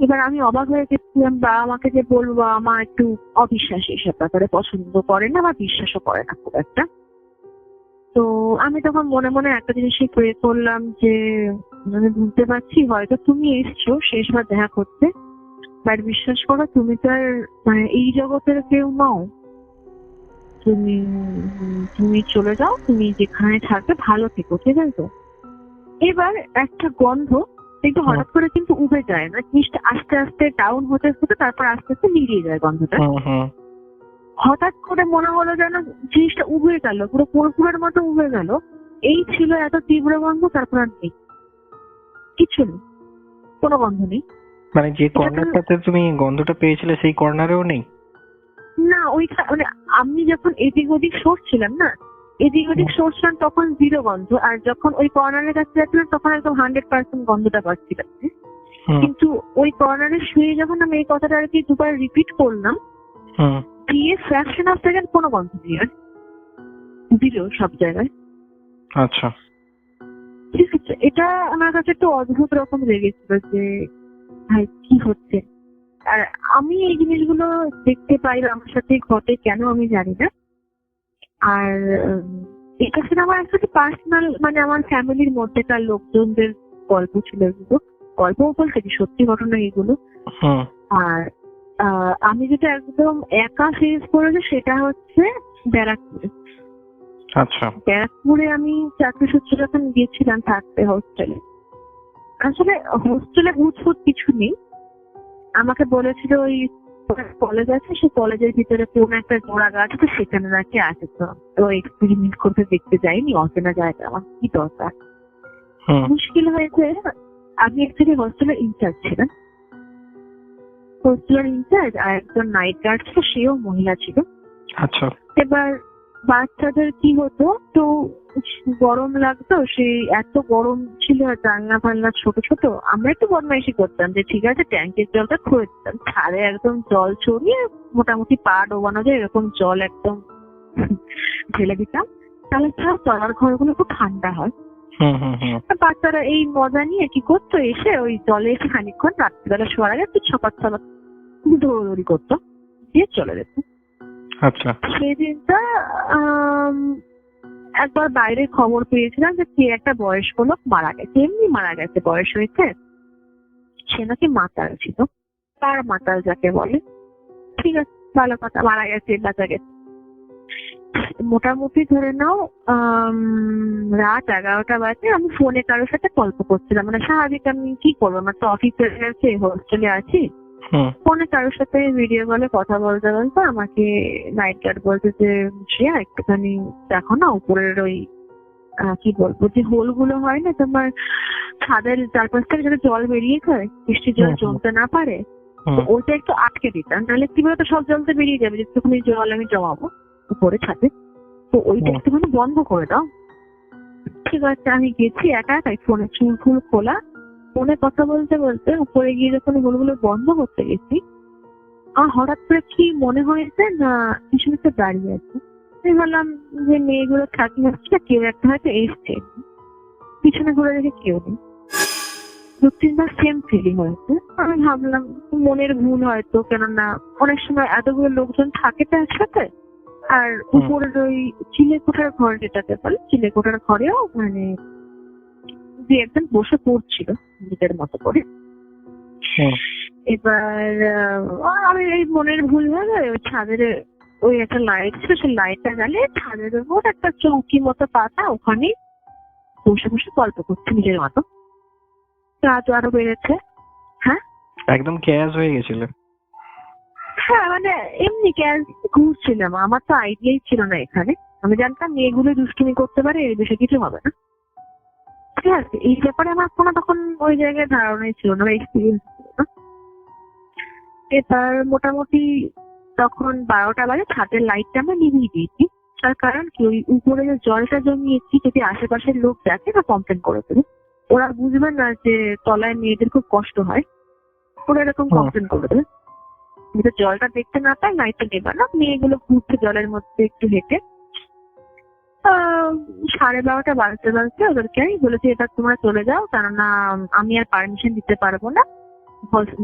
এবার আমি অবাক হয়ে গেছিলাম, বাবা আমাকে যে বলবো, আমার একটু অবিশ্বাসী এসব ব্যাপারে, পছন্দ করে না বা বিশ্বাসও করে না খুব একটা। তো আমি তখন মনে মনে একটা জিনিসই প্রে করলাম যে আমি বুঝতে পারছি হয়তো তুমি এসছো শেষবার দেখা করতে, বাট বিশ্বাস করো তুমি তো আর মানে এই জগতের কেউ নও। তুমি চলে যাও, তুমি যেখানে থাকবে ভালো থেকো, ঠিক আছে? এবার একটা গন্ধ কিন্তু হঠাৎ করে কিন্তু উবে যায় না, জিনিসটা আস্তে আস্তে ডাউন হতে হতে তারপর আস্তে আস্তে মিলিয়ে যায় গন্ধটা। হঠাৎ করে মনে হলো যেন জিনিসটা উবে গেল, পুরো পুরোপুরের মতো উবে গেল। এই ছিল এত তীব্র গন্ধ, তারপর আর নেই, কিছু নেই, কোনো গন্ধ নেই। মানে যে কর্নারটাতে তুমি গন্ধটা পেয়েছিলে সেই কর্নারেও নেই? না, মানে আমি যখন এদিক ওদিক সরছিলাম না, এদিক ওদিক সরছিলাম তখন 0 গন্ধ, আর যখন ওই কর্নারের কাছে যাচ্ছিলাম তখন একদম 100% গন্ধটা পাচ্ছিলাম। কিন্তু ওই কর্নারে শুয়ে যখন আমি এই কথাটা আর কি 2বার রিপিট করলাম, দিয়ে ফ্র্যাকশন অফ সেকেন্ড কোনো গন্ধ নেই, দিল সব জায়গায়। আচ্ছা, ঠিক আছে, এটা আমার কাছে একটু অদ্ভুত রকম লেগেছিল যে ভাই কি হচ্ছে। আর আমি এই জিনিসগুলো দেখতে পাই, আমার সাথে ঘটে কেন আমি জানি না। আর এটা ছিল আমার একটা পার্সোনাল, মানে আমার ফ্যামিলির মধ্যেকার লোকজনদের গল্প ছিল এগুলো, গল্প বলতে কি সত্যি ঘটনা এগুলো। আর আমি যেটা একদম একা ফেস করেছি সেটা হচ্ছে ব্যারাকপুরে। আচ্ছা, ব্যারাকপুরে আমি চাকরি সূত্রে যখন গিয়েছিলাম থাকতে হোস্টেলে, আসলে হোস্টেলে ভূত কিছু নেই। আমাকে বলেছিল ওই কলেজ আছে, সেই কলেজের ভিতরে কোন একটা জোড়া গাছ আছে, সেখানে নাকি আছে। তো এক্সপেরিমেন্ট করতে দেখতে যাইনি, অচেনা জায়গা, আমার কি দরকার। মুশকিল হয়েছে, আমি অ্যাকচুয়ালি হোস্টেলের ইনচার্জ ছিলাম। হোস্টেলের ইনচার্জ আর একজন নাইট গার্ড ছিল, সেও মহিলা ছিল। আচ্ছা। এবার বাচ্চাদের কি হতো, তো গরম লাগতো, সেই এত গরম ছিল, আর জানলা ফাল্লা ছোট ছোট, আমরা একটু বদমাইশি করতাম যে ঠিক আছে ট্যাঙ্কের জলটা খুঁড়ে দিতাম, ছাদে একদম জল ছড়িয়ে মোটামুটি পা ডোবানো যায় এরকম জল একদম ঢেলে দিতাম, তাহলে সব তলার ঘরগুলো খুব ঠান্ডা হয়। বাচ্চারা এই মজা নিয়ে কি করতো, এসে ওই জলে এসে খানিকক্ষণ রাত্রিবেলা শোয়ার আগে একটু ছপাত ছপাত দৌড়াদৌড়ি করতো, দিয়ে চলে যেত। আচ্ছা। সেদিনটা একবার বাইরে খবর পেয়েছিলাম যে কে একটা বয়স্ক লোক মারা গেছে, এমনি মারা গেছে, বয়স হয়েছে, সে নাকি মাতাল ছিল, তার মাতাল যাকে বলে। ঠিক আছে, ভালো কথা, মারা গেছে, বাঁচা গেছে। মোটামুটি ধরে নাও রাত 11টা বাজে, আমি ফোনে কারোর সাথে গল্প করছিলাম, মানে স্বাভাবিক, আমি কি করবো, আমার তো অফিসে গেছে, হোস্টেলে আছি, ফোনে কারোর সাথে ভিডিও কলে কথা বলতে বলতে আমাকে নাইট গার্ড বলছে যে শ্রেয়া একটুখানি দেখো না উপরের ওই কি বলবো যে হোল গুলো হয় না তোমার ছাদের চারপাশ থেকে যাতে জল বেরিয়ে যায়, বৃষ্টির জল জমতে না পারে, তো ওইটা একটু আটকে দিতাম, তাহলে কি বলতো সব জলতে বেরিয়ে যাবে, যেটুকুনি জল আমি জমাবো উপরে ছাদে, তো ওইটা একটুখানি বন্ধ করে দাও। ঠিক আছে, আমি গেছি একা একাই, ফোনে চুল ফুল খোলা, ফোনে কথা বলতে বলতে উপরে গিয়ে যখন হোলগুলো বন্ধ করতে গেছি, আর হঠাৎ করে কি মনে হয়েছে না কিছু একটা দাঁড়িয়ে আছে। আমি ভাবলাম যে মেয়েগুলো থাকি হচ্ছে, কেউ একটা হয়তো এসছে, পিছনে ঘুরে দেখে কেউ নেই। 2-3বার সেম ফিলিং হয়েছে। আমি ভাবলাম মনের ভুল হয়তো, কেননা অনেক সময় এতগুলো লোকজন থাকে তো একসাথে, আর উপরের ওই চিলেকোঠার ঘর যেটাকে বলে, চিলেকোঠার ঘরেও মানে যে একজন বসে পড়ছিল নিজের মতো করে। এবার আমি এই মনের ভুল হয়ে ওই ছাদের ওই একটা লাইট ছিল, সেই লাইটটা জ্বালিয়ে ছাদের উপর একটা চৌকি মতো পাতা, ওখানে বসে বসে গল্প করছে নিজের মতো। রাত আরো বেড়েছে। হ্যাঁ, একদম ক্যাশ হয়ে গেছিল। হ্যাঁ, মানে এমনি ক্যাশ ঘুরছিলাম, আমার তো আইডিয়াই ছিল না এখানে, আমি জানতাম মেয়েগুলো দুষ্টুমি করতে পারে, এই বিষয়ে কিছু হবে না। ঠিক আছে, এই ব্যাপারে আমার কোনো তখন ওই জায়গায় ধারণাই ছিল না, এক্সপিরিয়েন্স ছিল না। এবার মোটামুটি তখন 12টা বাজে, ছাদের লাইটটা আমরা নিভিয়ে দিয়েছি, তার কারণ কি ওই উপরে যে জলটা জমিয়েছি যদি আশেপাশের লোক দেখে না কমপ্লেন করে দেবে, ওরা বুঝবে না যে তলায় মেয়েদের খুব কষ্ট হয়, ওরা এরকম কমপ্লেন করে দেবে। যদি জলটা দেখতে না পায় লাইটটা দেবে না, মেয়েগুলো ঘুরছে জলের মধ্যে একটু হেঁটে। 12:30 বাজতে বাজতে ওদেরকে আমি বলেছি এবার তোমরা চলে যাও, কেননা আমি আর পারমিশন দিতে পারবো না,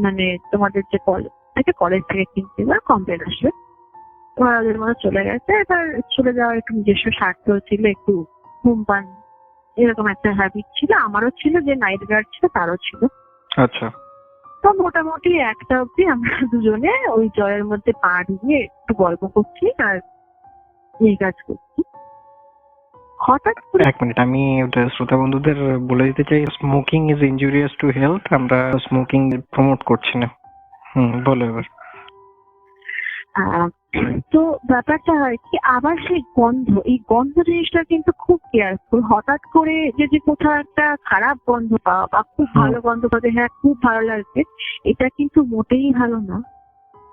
মানে তোমাদের যে কলেজ থেকে কিন্তু এবার কমপ্লেন আসবে। ওরা ওদের মতো চলে গেছে। এবার চলে যাওয়ার একটু নিজস্ব স্বার্থ ছিল, একটু ধূমপান এরকম একটা হ্যাবিট ছিল, আমারও ছিল, যে নাইট গার্ড ছিল তারও ছিল। আচ্ছা। তো মোটামুটি 1টা অব্দি আমরা দুজনে ওই জলের মধ্যে পা ডুবিয়ে একটু গল্প করছি আর এই কাজ করছি। হঠাৎ করে এক মিনিট, আমি শ্রোতা বন্ধুদের বলে দিতে চাই, smoking is injurious to health, আমরা স্মোকিং প্রমোট করছি না। বলো এবার। তো ব্যাপারটা হয় কি, আবার সেই গন্ধ, এই গন্ধ জিনিসটা কিন্তু খুব কেয়ারফুল। হঠাৎ করে যদি কোথাও একটা খারাপ গন্ধ পাওয়া বা খুব ভালো গন্ধ পাওয়া, হ্যাঁ খুব ভালো লাগছে, এটা কিন্তু মোটেই ভালো না।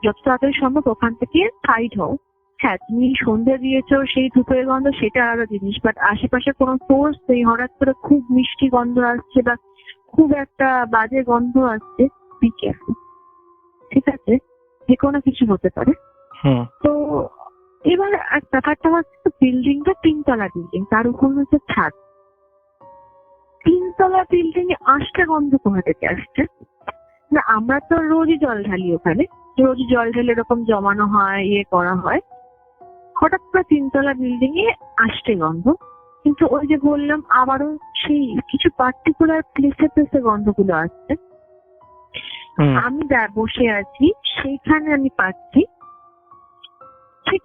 যত তাড়াতাড়ি সম্ভব ওখান থেকে সাইড হও। হ্যাঁ, তুমি সন্ধ্যা দিয়েছো, সেই ধূপের গন্ধ সেটা আরো জিনিস, বাট আশেপাশে কোনো সোর্স নেই, হঠাৎ করে খুব মিষ্টি গন্ধ আসছে বা খুব একটা বাজে গন্ধ আসছে, বি কেয়ারফুল। ঠিক আছে, যে কোনো কিছু হতে পারে। তো এবার ব্যাপারটা হচ্ছে বিল্ডিংটা 3তলা বিল্ডিং, তার উপর হচ্ছে ছাদ। 3তলা বিল্ডিং এ আসতে গন্ধ কোথা থেকে আসছে না, আমরা তো রোজই জল ঢালি ওখানে, রোজ জল ঢেলে এরকম জমানো হয়, ইয়ে করা হয়। হঠাৎ করে 3তলা বিল্ডিং এ আসতে গন্ধ, কিন্তু ওই যে বললাম আবারও সেই কিছু পার্টিকুলার প্লেসে গন্ধগুলো আসছে। আমি বসে আছি সেইখানে, আমি পাচ্ছি ঠিক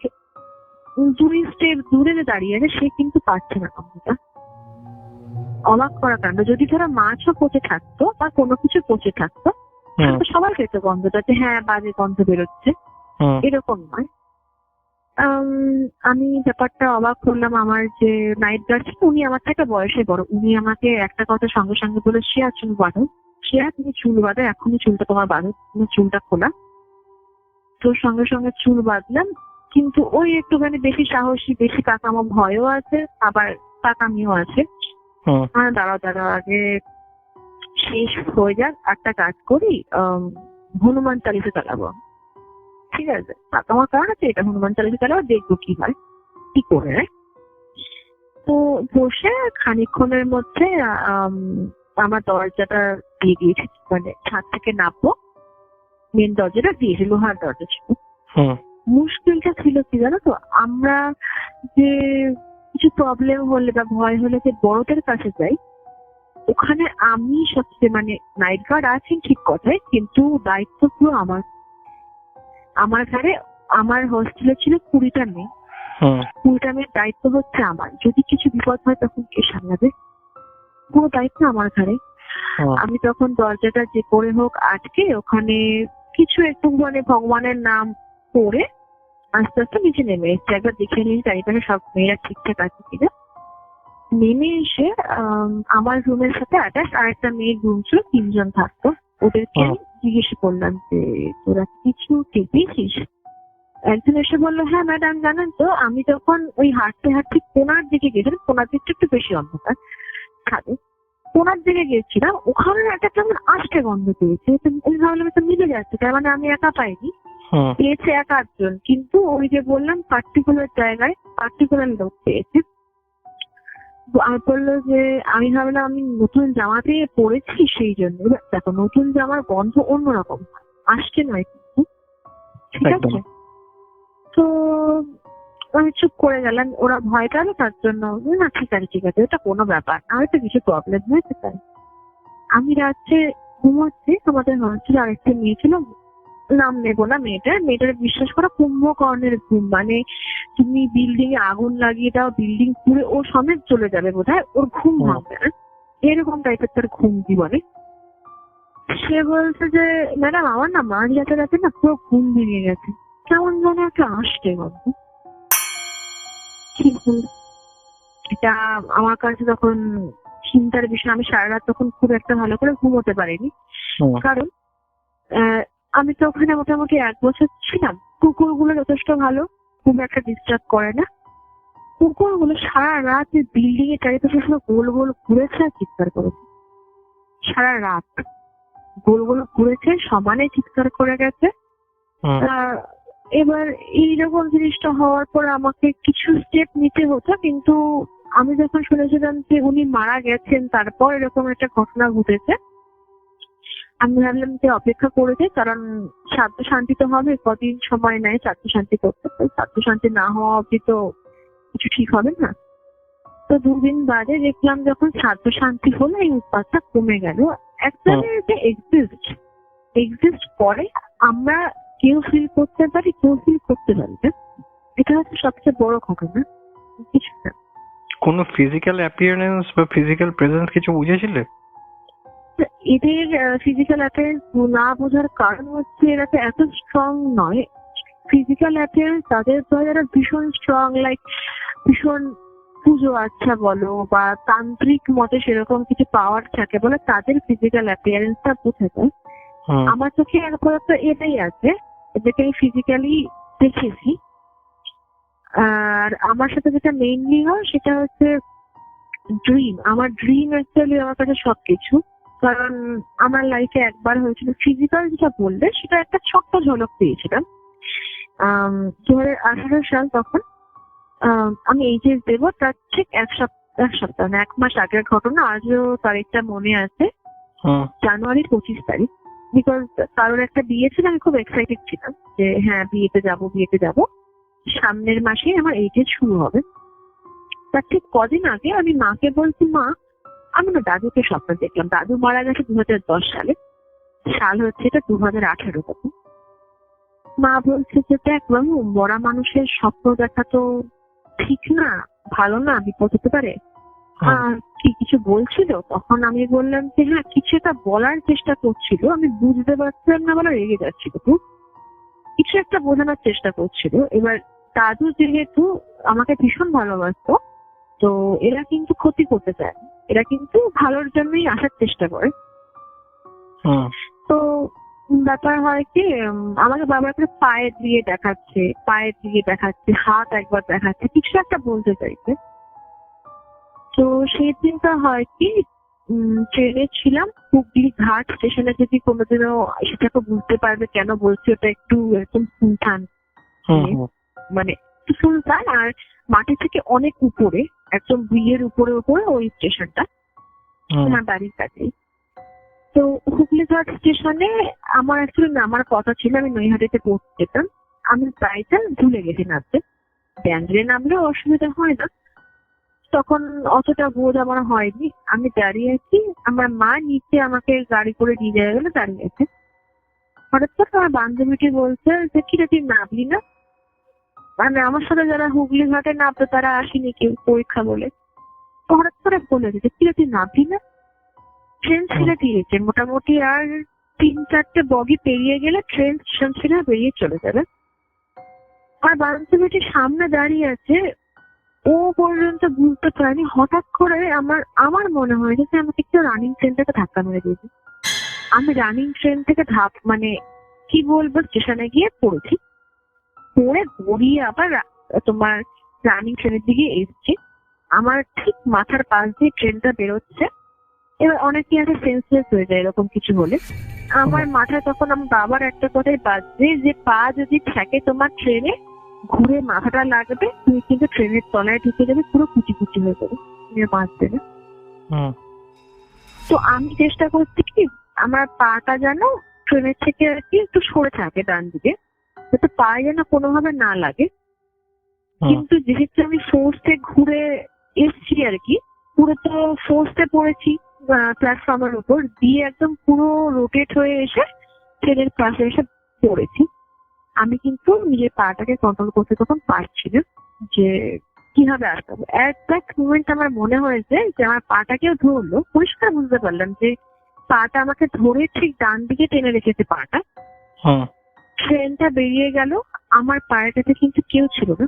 2 স্টেপ দূরে যে দাঁড়িয়ে আছে সে কিন্তু পাচ্ছে না গন্ধটা। অবাক করা কাণ্ড, যদি ধরো মাছও পচে থাকতো বা কোনো কিছু পচে থাকতো সবাই পেত গন্ধটা, যে হ্যাঁ বাজে গন্ধ বেরোচ্ছে, এরকম নয়। আমি ব্যাপারটা অবাক করলাম। আমার যে নাইট গার্ড ছিল উনি আমার থেকে বয়সে বড়, উনি আমাকে একটা কথা সঙ্গে সঙ্গে বলে, শ্রেয়া চুল বাঁধো, শ্রেয়া তুমি চুল বাঁধো, এখনই চুলটা তোমার বাঁধো, তুমি চুলটা খোলা। তো সঙ্গে সঙ্গে চুল বাঁধলাম, কিন্তু ওই একটুখানি বেশি সাহসী, বেশি কাকামো ভয়ও আছে, আবার কাকামিও আছে। দাঁড়াও আগে শেষ হয়ে যাক, একটা কাজ করি, হনুমান চালিশা চালাবো। ঠিক আছে, কাকামার কারণ আছে, এটা হনুমান চালিশা চালাবো, দেখবো কি হয়, কি করে। তো বসে খানিকক্ষণের মধ্যে আমার দরজাটা দিয়ে দিয়েছি, মানে ছাদ থেকে নামবো, মেন দরজাটা দিয়েছি, লোহার দরজা ছিল। মুশকিলটা ছিল কি জানো তো, আমরা যে কিছু প্রবলেম হলে বা ভয় হলে যে বড়দের কাছে যাই, ওখানে আমি সবচেয়ে, মানে নাইট গার্ড আছেন ঠিক কথাই, কিন্তু দায়িত্ব পুরো আমার ঘরে। আমার হোস্টেলে ছিল 20টা মেয়ে, 20টা মেয়ের দায়িত্ব হচ্ছে আমার। যদি কিছু বিপদ হয় তখন কে সামলাবে, পুরো দায়িত্ব আমার ঘরে। আমি তখন দরজাটা যে করে হোক আটকে ওখানে কিছু একটু মানে ভগবানের নাম করে আস্তে আস্তে নিচে নেমে এসছে। একবার দেখে নিয়েছি চারিপাশে সব মেয়েরা ঠিকঠাক আছে কিনা। নেমে এসে আমার রুমের সাথে অ্যাটাচ আরেকটা মেয়ের রুম ছিল, 3 জন থাকতো। ওদেরকে আমি জিজ্ঞেস করলাম যে তোরা কিছু টের পেয়েছিস? একজন এসে বললো, হ্যাঁ ম্যাডাম জানেন তো, আমি যখন ওই হাঁটতে হাঁটতে কোনার দিকে গেছিলাম, কোনার দিকটা একটু বেশি অন্ধকার ছাদে, কোনার দিকে গেছিলাম, ওখানে একটা কেমন আষ্টে গন্ধ পেয়েছে। আমি ভাবলাম এটা মিলে যাচ্ছে, তার মানে আমি একা পাইনি, পেয়েছে 1-8 জন, কিন্তু ওই যে বললাম পার্টিকুলার জায়গায় পার্টিকুলার লোক পেয়েছে। আর বললো যে আমি ভাবলাম আমি নতুন জামাতে পরেছি সেই জন্য। দেখো, নতুন জামার গন্ধ অন্যরকম, আসছে নয় কিন্তু, ঠিক আছে। তো আমি চুপ করে গেলাম, ওরা ভয় পেল তার জন্য, না ঠিক আছে এটা কোনো ব্যাপার না, হয়তো কিছু প্রবলেম হয়েছে তাই। আমি রাত্রে ঘুমোচ্ছি, আমাদের হস্টেলে আরেকটা মেয়ে ছিল, নাম নেবো না মেয়েটার বিশ্বাস করা কুম্ভকর্ণের ঘুম, মানে তুমি বিল্ডিং এ আগুন লাগিয়ে দাও, বিল্ডিং পুড়ে ও সমেত চলে যাবে বোধহয়, ওর ঘুম ভাঙবে না, এরকম টাইপের তার ঘুম জীবনে। সে বলছে যে ম্যাডাম আমার না মাঝ রাতে না পুরো ঘুম ভেঙে গেছে, কেমন যেন একটা আসছে গল্প। এটা আমার কাছে তখন চিন্তার বিষয়। আমি সারা রাত তখন খুব একটা ভালো করে ঘুমোতে পারিনি, কারণ আমি তো ওখানে মোটামুটি 1 বছর ছিলাম। কুকুরগুলো যথেষ্ট ভালো, খুব একটা ডিস্টার্ব করে না। কুকুরগুলো সারা রাত বিল্ডিং এর চারিপাশে শুধু গোল গোল ঘুরেছে আর চিৎকার করেছে, সারা রাত গোল গোল ঘুরেছে, সমানে চিৎকার করে গেছে। এবার এইরকম জিনিসটা হওয়ার পর আমাকে কিছু স্টেপ নিতে হতো, কিন্তু আমি যখন শুনেছিলাম যে উনি মারা গেছেন, তারপর এরকম একটা ঘটনা ঘটেছে, আমি ভাবলাম যে অপেক্ষা করেছে, কারণ স্বার্থ শান্তি তো হবে, কদিন সময় নেয় স্বার্থ শান্তি করতে, স্বার্থ শান্তি না হওয়া অব্দি তো কিছু ঠিক হবে না। তো 2 দিন বাদে দেখলাম যখন স্বার্থ শান্তি হলো, এই উৎপাতটা কমে গেল। একচুয়ালি যে এক্সিস্ট করে, আমরা কেউ ফিল করতে পারি, কেউ ফিল করতে পারি না, এটা হচ্ছে সবচেয়ে বড় ঘটনা, কিছু না। কোনো ফিজিক্যাল অ্যাপিয়ারেন্স বা ফিজিক্যাল প্রেজেন্স কিছু বুঝেছিলে? এদের ফিজিক্যাল অ্যাপিয়ারেন্স না বোঝার কারণ হচ্ছে এরা তো এত স্ট্রং নয়। ফিজিক্যাল অ্যাপিয়ারেন্স তাদের যারা ভীষণ স্ট্রং, লাইক ভীষণ পুজো আচ্ছা বলো বা তান্ত্রিক মতে সেরকম কিছু পাওয়ার থাকে বলে, তাদের ফিজিক্যাল অ্যাপিয়ারেন্সটা বোঝা যায়। আমার চোখে আপাতত এটাই আছে, এটাকে আমি ফিজিক্যালি দেখেছি। আর আমার সাথে যেটা মেইনলি হয় সেটা হচ্ছে ড্রিম। আমার ড্রিম অ্যাকচুয়ালি আমার কাছে সবকিছু, কারণ আমার লাইফে একবার হয়েছিল ফিজিক্যাল যেটা বললে, সেটা একটা ছোট্ট ঝলক পেয়েছিলাম 2018 সাল। তখন আমি এইচএস দেবো, তার ঠিক এক সপ্তাহ না 1 মাস আগের ঘটনা, আজও তারিখটা মনে আছে, জানুয়ারি 25 তারিখ। বিকজ কারোর একটা বিয়ে ছিল, আমি খুব এক্সাইটেড ছিলাম যে হ্যাঁ বিয়েতে যাবো, সামনের মাসে আমার এইচএস শুরু হবে। তার ঠিক কদিন আগে আমি মাকে বলছি, মা আমি না দাদুকে স্বপ্ন দেখলাম, দাদু মারা গেছে 2010 সালে, সাল হচ্ছে এটা 2018 তখন। মা বলছে যে দেখ বাবু, মরা মানুষের স্বপ্ন দেখা তো ঠিক না, ভালো না, বিপদ হতে পারে। কি কিছু বলছিল? তখন আমি বললাম যে হ্যাঁ কিছু একটা বলার চেষ্টা করছিল, আমি বুঝতে পারছিলাম না বলে রেগে যাচ্ছিল, খুব কিছু একটা বোঝানোর চেষ্টা করছিল। এবার দাদু যেহেতু আমাকে ভীষণ ভালোবাসতো, তো এরা কিন্তু ক্ষতি করতে চায়, এরা কিন্তু ভালোর জন্যই আসার চেষ্টা করে। তো ব্যাপার হয় কি, আমাকে বাবার একটা পায়ের দিয়ে দেখাচ্ছে, হাত একবার দেখাচ্ছে, কিছু একটা বলতে চাইছে। তো সেই দিনটা হয় কি, ট্রেনে ছিলাম, হুগলি ঘাট স্টেশনে, যদি কোনোদিনও এসে থাকো বুঝতে পারবে কেন বলছি, ওটা একটু এরকম সুনসান, মানে একটু সুনসান, আর মাটি থেকে অনেক উপরে, একদম বিয়ের উপরে উপরে ওই স্টেশনটা আমার বাড়ির কাছেই। তো হুগলি ঘাট স্টেশনে আমার অ্যাকচুয়ালি নামার কথা ছিল, আমি নৈহাটিতে পৌঁছে যেতাম। আমি প্রায়টা ভুলে গেছি নামতে, ব্যান্ডে নামলেও অসুবিধা হয় না, তখন অতটা বোধ আমার হয়নি। আমি দাঁড়িয়ে আছি, আমার মা নিচে আমাকে গাড়ি করে নিয়ে যাওয়া গেলে দাঁড়িয়ে আছে। হঠাৎ করে আমার বান্ধবীটি বলছে যে কিরে তুই নামলি না, মানে আমার সাথে যারা হুগলি ঘাটে নামতো তারা আসেনি কেউ পরীক্ষা বলে। তো হঠাৎ করে বলে দিচ্ছে কিরে তুই নামলি না। ট্রেন ছেড়ে দিয়েছে মোটামুটি, আর 3-4টে বগি পেরিয়ে গেলে ট্রেন স্টেশন ছেড়ে বেরিয়ে চলে যাবে। আর বান্ধবীটি সামনে দাঁড়িয়ে আছে, ও পর্যন্ত বুঝতে পারেনি। হঠাৎ করে আমার মনে হয়েছে যে আমাকে কেউ রানিং ট্রেন থেকে ধাক্কা মেরে দিয়েছে। আমি রানিং ট্রেন থেকে মানে কি বলবো, স্টেশনে গিয়ে পড়েছি, পড়ে গড়িয়ে আবার তোমার রানিং ট্রেনের দিকে এসছি। আমার ঠিক মাথার পাশ দিয়ে ট্রেনটা বেরোচ্ছে। এবার অনেকে আছে সেন্সলেস হয়ে যায় এরকম কিছু হলে। আমার মাথায় তখন আমার বাবার একটা কথাই বাজছে যে পা যদি থাকে তোমার ট্রেনে, ঘুরে মাথাটা লাগবে, তুমি কিন্তু ট্রেনের তলায় ঢুকে যাবে, পুরো কুচি কুচি হয়ে যাবে, তুমি বাঁচবে না। তো আমি চেষ্টা করছি কি, আমার পাটা যেন ট্রেনের থেকে আর কি একটু সরে থাকে ডান দিকে, যাতে পায়ে যেন কোনোভাবে না লাগে। কিন্তু যেহেতু আমি ফোর্সে ঘুরে এসছি আর কি, পুরো তো ফোর্সে পড়েছি প্ল্যাটফর্মের উপর দিয়ে, একদম পুরো রোটেট হয়ে এসে ট্রেনের পাশে এসে পড়েছি। আমি কিন্তু নিজের পাটাকে কন্ট্রোল করতে তখন পারছি না যে কিভাবে আসতে হবে। এক্সাক্ট মোমেন্ট আমার মনে হয়েছে যে আমার পাটাকেও ধরলো, পরিষ্কার বুঝতে পারলাম যে পাটা আমাকে ধরে ঠিক ডান দিকে টেনে রেখেছে পাটা। ট্রেনটা বেরিয়ে গেল, আমার পায়ের কাছে কিন্তু কেউ ছিল না,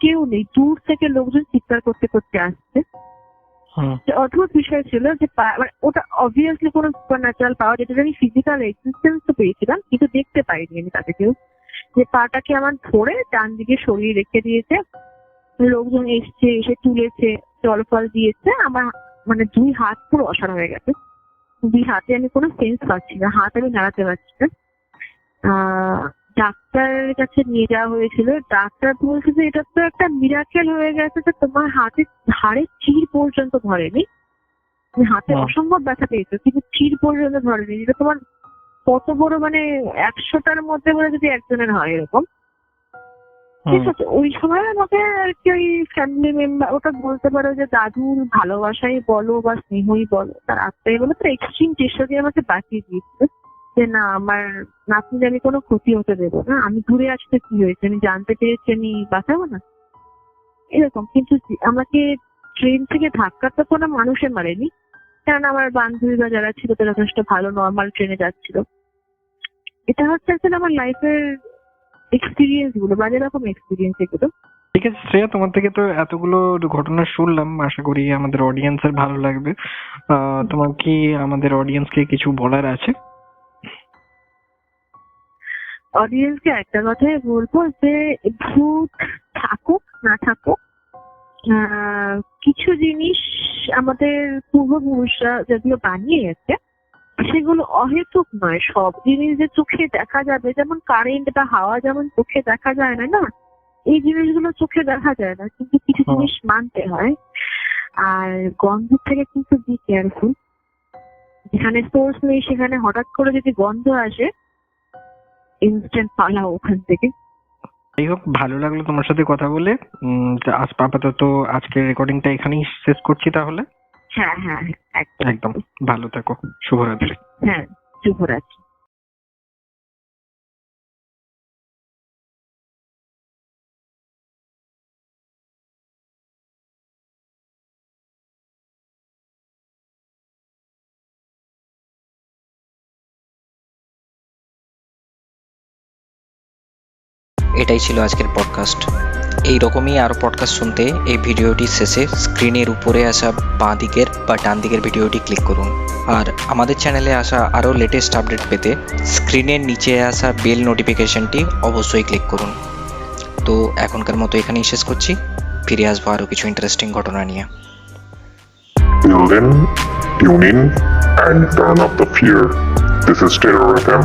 কেউ নেই। দূর থেকে লোকজন চিৎকার করতে করতে আসছে। অদ্ভুত বিষয় ছিল যে ওটা অবভিয়াসলি কোনো সুপারন্যাচারাল পাওয়ার, যেটা আমি ফিজিক্যাল এক্সিস্টেন্স তো পেয়েছিলাম কিন্তু দেখতে পাইনি আমি তাকে কেউ। যে পাটাকে আমার ধরে ডান দিকে সরিয়ে রেখে দিয়েছে, লোকজন এসছে, এসে তুলেছে, জল ফল দিয়েছে। আমার মানে 2 হাত পুরো অসাড় হয়ে গেছে, 2 হাতে আমি কোনো সেন্স পাচ্ছি না, হাত আমি নাড়াতে পারছি না। ডাক্তারের কাছে নিয়ে যাওয়া হয়েছিল, ডাক্তার বলছে যে এটা তো একটা মিরাকেল হয়ে গেছে যে তোমার হাড়ে চির পর্যন্ত ধরেনি, তুমি হাতে অসম্ভব ব্যথা পেয়েছো কিন্তু চির পর্যন্ত ধরেনি। যেটা তোমার কত বড়, মানে 100টার মধ্যে বলে যদি একজনের হয় এরকম। ঠিক আছে, ওই সময় আমাকে আর কি ওই ফ্যামিলি মেম্বার, ওটা বলতে পারো যে দাদুর ভালোবাসাই বলো বা স্নেহই বলো, তার আত্মাই বলো, তার এক্সট্রিম চেষ্টা দিয়ে আমাকে বাঁচিয়ে দিয়েছিল যে না, আমার নাতনির আমি কোনো ক্ষতি হতে দেবো না, আমি দূরে আছি তো কি হয়েছে, আমি জানতে পেরেছি আমি বাঁচাবো না এরকম। কিন্তু আমাকে ট্রেন থেকে ধাক্কা তো কোনো মানুষে মারেনি, কারণ আমার বান্ধবীরা যারা ছিল তারা যথেষ্ট ভালো নর্মাল ট্রেনে যাচ্ছিল। এটা হচ্ছে আসলে আমার লাইফের এক্সপিরিয়েন্স গুলো, বাজে রকম এক্সপিরিয়েন্স এগুলো। ঠিক আছে শ্রেয়া, তোমার থেকে তো এতগুলো ঘটনা শুনলাম, আশা করি আমাদের অডিয়েন্সের ভালো লাগবে। তোমার কি আমাদের অডিয়েন্সকে কিছু বলার আছে? অডিয়েন্সকে একটা কথাই বলবো যে ভূত থাকুক না থাকুক, কিছু জিনিস আমাদের পূর্বপুরুষরা যেগুলো বানিয়ে গেছে সেগুলো অহেতুক নয়। সব জিনিস যে চোখে দেখা যাবে, যেমন কারেন্ট বা হাওয়া যেমন চোখে দেখা যায় না, না এই জিনিসগুলো চোখে দেখা যায় না, কিন্তু কিছু জিনিস মানতে হয়। আর গন্ধ থেকে কিন্তু বি কেয়ারফুল, যেখানে সোর্স নেই সেখানে হঠাৎ করে যদি গন্ধ আসে, ইনস্ট্যান্ট পালাও ওখান থেকে। যাই হোক, ভালো লাগলো তোমার সাথে কথা বলে। আপাতত আজকের রেকর্ডিংটা এখানেই শেষ করছি তাহলে। হ্যাঁ হ্যাঁ একদম ভালো থাকো, শুভরাত্রি। হ্যাঁ, শুভরাত্রি। এটাই ছিল আজকের পডকাস্ট। এই রকমই আরও পডকাস্ট শুনতে এই ভিডিওটির শেষে স্ক্রিনের উপরে আসা বাঁ দিকের বা ডান দিকের ভিডিওটি ক্লিক করুন। আর আমাদের চ্যানেলে আসা আরও লেটেস্ট আপডেট পেতে স্ক্রিনের নিচে আসা বেল নোটিফিকেশনটি অবশ্যই ক্লিক করুন। তো এখনকার মতো এখানেই শেষ করছি, ফিরে আসবো আরও কিছু ইন্টারেস্টিং ঘটনা নিয়ে। Till then, tune in and turn up the fear. This is Terror FM.